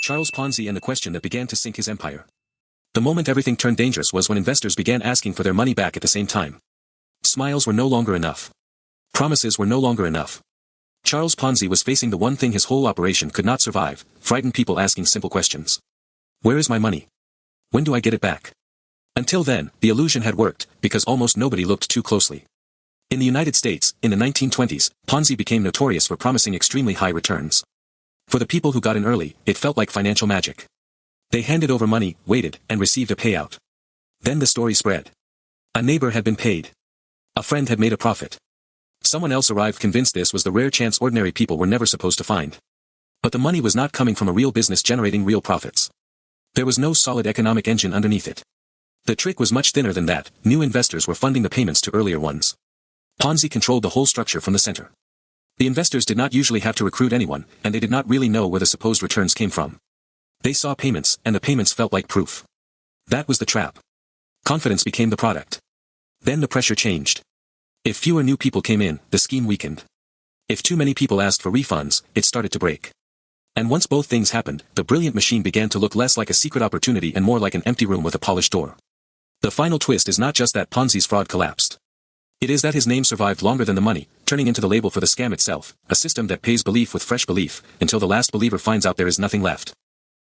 Charles Ponzi and the question that began to sink his empire. The moment everything turned dangerous was when investors began asking for their money back at the same time. Smiles were no longer enough. Promises were no longer enough. Charles Ponzi was facing the one thing his whole operation could not survive: frightened people asking simple questions. Where is my money? When do I get it back? Until then, the illusion had worked, because almost nobody looked too closely. In the United States, in the 1920s, Ponzi became notorious for promising extremely high returns. For the people who got in early, it felt like financial magic. They handed over money, waited, and received a payout. Then the story spread. A neighbor had been paid. A friend had made a profit. Someone else arrived convinced this was the rare chance ordinary people were never supposed to find. But the money was not coming from a real business generating real profits. There was no solid economic engine underneath it. The trick was much thinner than that. New investors were funding the payments to earlier ones. Ponzi controlled the whole structure from the center. The investors did not usually have to recruit anyone, and they did not really know where the supposed returns came from. They saw payments, and the payments felt like proof. That was the trap. Confidence became the product. Then the pressure changed. If fewer new people came in, the scheme weakened. If too many people asked for refunds, it started to break. And once both things happened, the brilliant machine began to look less like a secret opportunity and more like an empty room with a polished door. The final twist is not just that Ponzi's fraud collapsed. It is that his name survived longer than the money, turning into the label for the scam itself, a system that pays belief with fresh belief, until the last believer finds out there is nothing left.